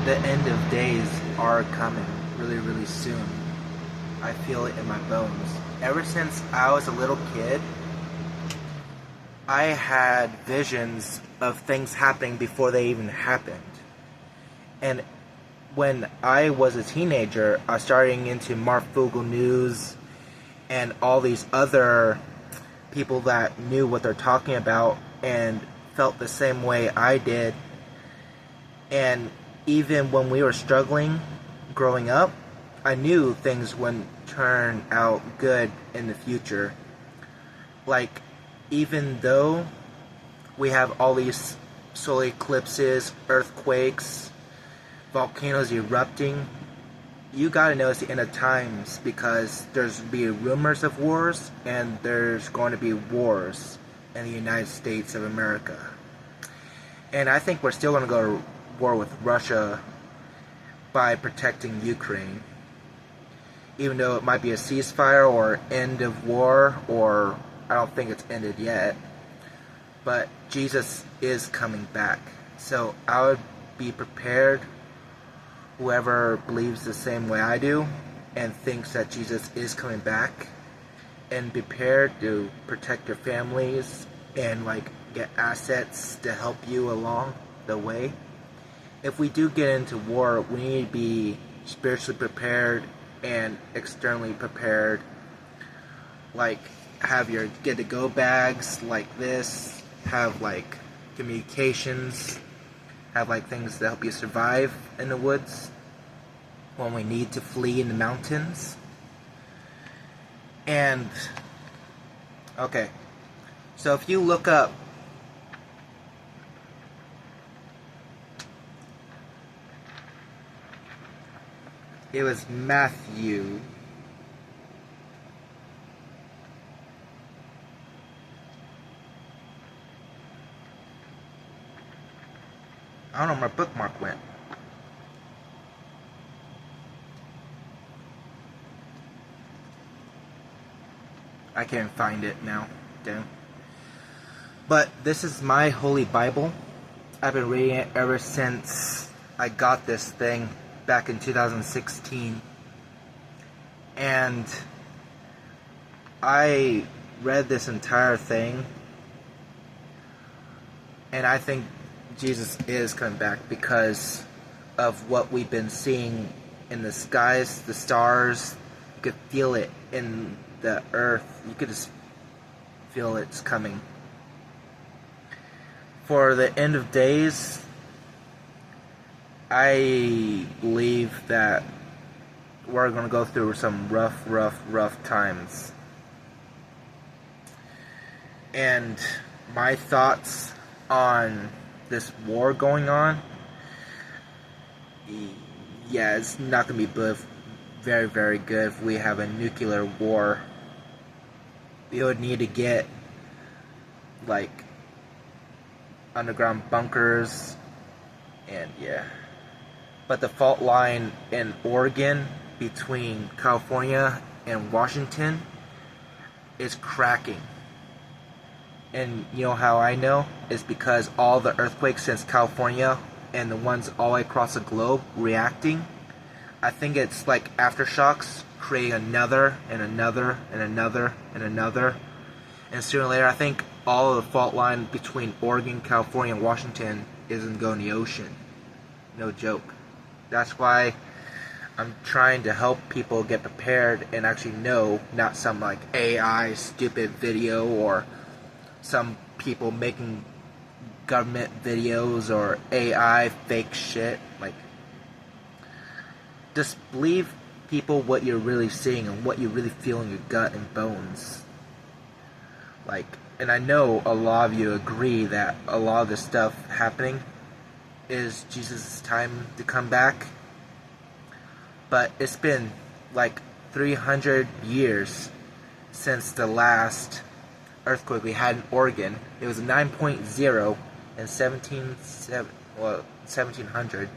The end of days are coming really, really soon. I feel it in my bones. Ever since I was a little kid, I had visions of things happening before they even happened. And when I was a teenager, I was starting into Mark Vogel News and all these other people that knew what they're talking about and felt the same way I did. And even when we were struggling growing up, I knew things wouldn't turn out good in the future. Like, even though we have all these solar eclipses, earthquakes, volcanoes erupting, you gotta know it's the end of times because there's be rumors of wars and there's going to be wars in the United States of America. And I think we're still going to go to war with Russia by protecting Ukraine. Even though it might be a ceasefire or end of war, or I don't think it's ended yet. But Jesus is coming back. So I would be prepared, whoever believes the same way I do and thinks that Jesus is coming back, and be prepared to protect your families and get assets to help you along the way. If we do get into war, we need to be spiritually prepared and externally prepared. Like, have your get-to-go bags like this, have communications, have things that help you survive in the woods when we need to flee in the mountains. And okay, so if you look up it was Matthew. I don't know where my bookmark went. I can't find it now. Damn. But this is my holy Bible. I've been reading it ever since I got this thing back in 2016. And I read this entire thing. And I think Jesus is coming back because of what we've been seeing in the skies, the stars. You could feel it in the earth. You could just feel it's coming. For the end of days, I believe that we're going to go through some rough times. And my thoughts on this war going on, yeah, it's not going to be very, very good if we have a nuclear war. We would need to get underground bunkers, and yeah. But the fault line in Oregon between California and Washington is cracking. And you know how I know? It's because all the earthquakes since California and the ones all the way across the globe reacting. I think it's like aftershocks creating another and another and another and another. And sooner or later, I think all of the fault line between Oregon, California, and Washington is going to go in the ocean. No joke. That's why I'm trying to help people get prepared and actually know, not some AI stupid video or some people making government videos or AI fake shit. Just believe people what you're really seeing and what you really feel in your gut and bones. And I know a lot of you agree that a lot of this stuff happening is Jesus' time to come back. But it's been 300 years since the last earthquake we had in Oregon. It was a 9.0 in 1700.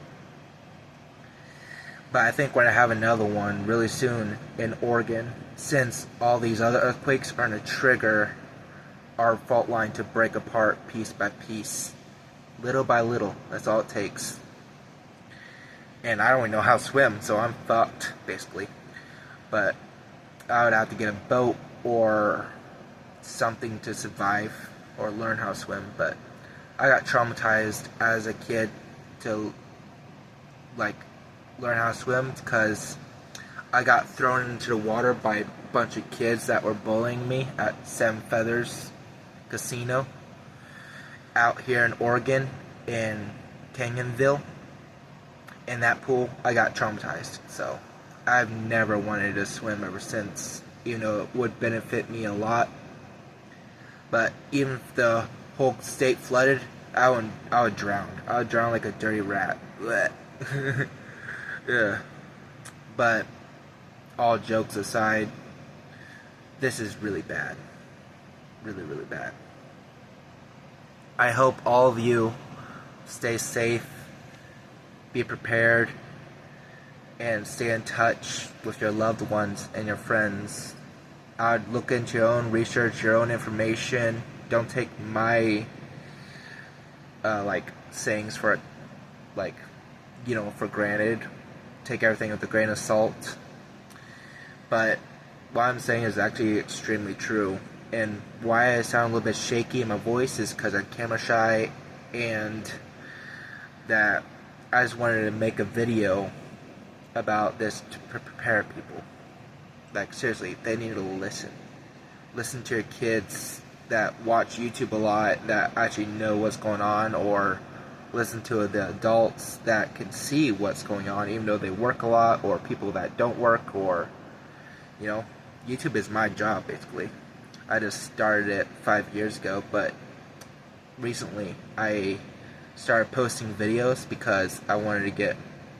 But I think we're going to have another one really soon in Oregon, since all these other earthquakes are going to trigger our fault line to break apart piece by piece. Little by little. That's all it takes. and I don't even know how to swim, so I'm fucked, basically. But I would have to get a boat or something to survive or learn how to swim. But I got traumatized as a kid to like learn how to swim because I got thrown into the water by a bunch of kids that were bullying me at Seven Feathers Casino out here in Oregon in Canyonville. In that pool, I got traumatized. So I've never wanted to swim ever since, even though it would benefit me a lot. But even if the whole state flooded, I would drown. I would drown like a dirty rat. Yeah. But all jokes aside, this is really bad. Really, really bad. I hope all of you stay safe, be prepared, and stay in touch with your loved ones and your friends. I'd look into your own research, your own information. Don't take my sayings for for granted. Take everything with a grain of salt. But what I'm saying is actually extremely true. And why I sound a little bit shaky in my voice is because I'm camera shy, and that I just wanted to make a video about this to prepare people. Like, seriously, they need to listen. Listen to your kids that watch YouTube a lot, that actually know what's going on, or listen to the adults that can see what's going on, even though they work a lot, or people that don't work, or, YouTube is my job, basically. I just started it 5 years ago, but recently I started posting videos because I wanted to get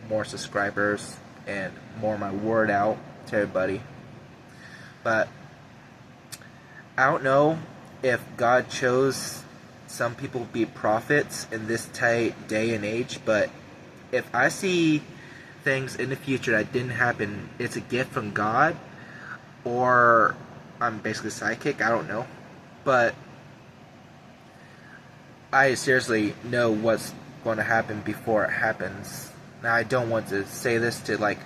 more subscribers and more of my word out to everybody. But I don't know if God chose some people to be prophets in this tight day and age, but if I see things in the future that didn't happen, it's a gift from God, or I'm basically psychic, I don't know. But I seriously know what's going to happen before it happens. Now, I don't want to say this to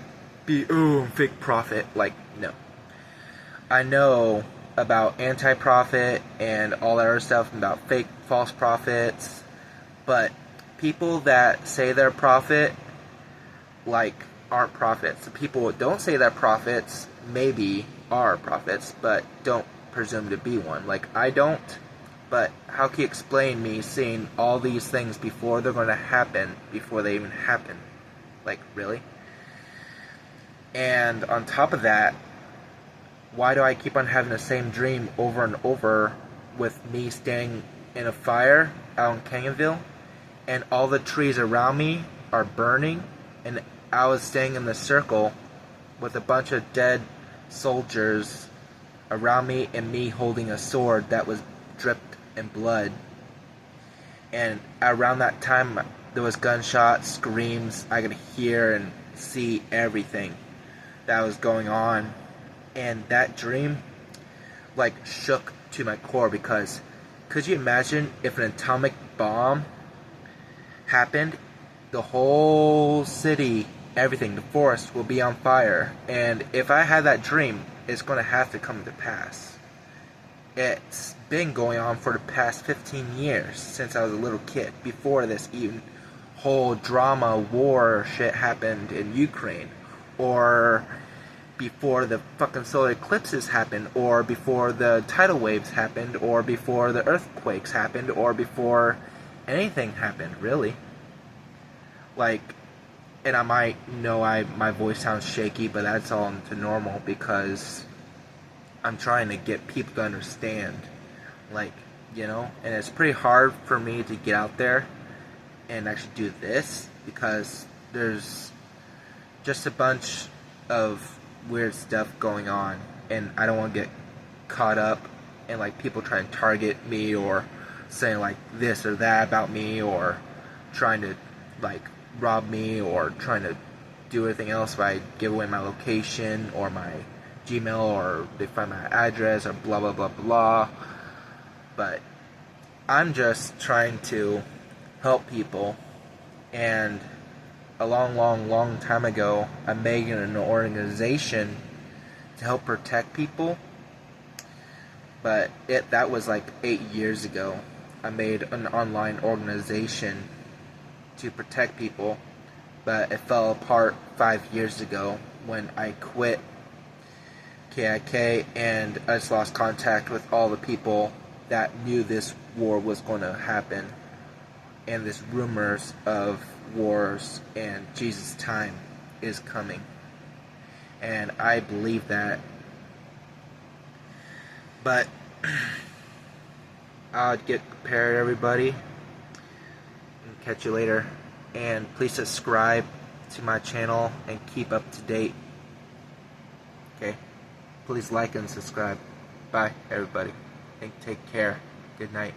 be, I'm fake prophet. No. I know about anti-prophet and all that other stuff about fake, false prophets, but people that say they're prophet, aren't prophets. The people that don't say they're prophets maybe are prophets, but don't presume to be one. I don't. But how can you explain me seeing all these things before they're going to happen, before they even happen? Really? And on top of that, why do I keep on having the same dream over and over with me standing in a fire out in Canyonville, and all the trees around me are burning, and I was staying in the circle with a bunch of dead soldiers around me, and me holding a sword that was dripped in blood. And around that time, there was gunshots, screams. I could hear and see everything that was going on. And that dream, shook to my core, because could you imagine if an atomic bomb happened? The whole city, everything, the forest will be on fire. And if I had that dream, it's going to have to come to pass. It's been going on for the past 15 years, since I was a little kid, before this even whole drama war shit happened in Ukraine, or before the fucking solar eclipses happened, or before the tidal waves happened, or before the earthquakes happened, or before anything happened, really. And I might know my voice sounds shaky, but that's all to normal, because I'm trying to get people to understand, and it's pretty hard for me to get out there and actually do this, because there's just a bunch of weird stuff going on, and I don't want to get caught up in people trying to target me, or saying this or that about me, or trying to rob me, or trying to do anything else if I give away my location or my Gmail, or they find my address, or blah blah blah blah. But I'm just trying to help people, and a long time ago, I made an organization to help protect people, but that was like 8 years ago. I made an online organization to protect people, but it fell apart 5 years ago when I quit KIK, and I just lost contact with all the people that knew this war was going to happen, and this rumors of wars and Jesus' time is coming. And I believe that. But I'll get prepared, everybody, and catch you later. And please subscribe to my channel and keep up to date. Okay? Please like and subscribe. Bye, everybody. And take care. Good night.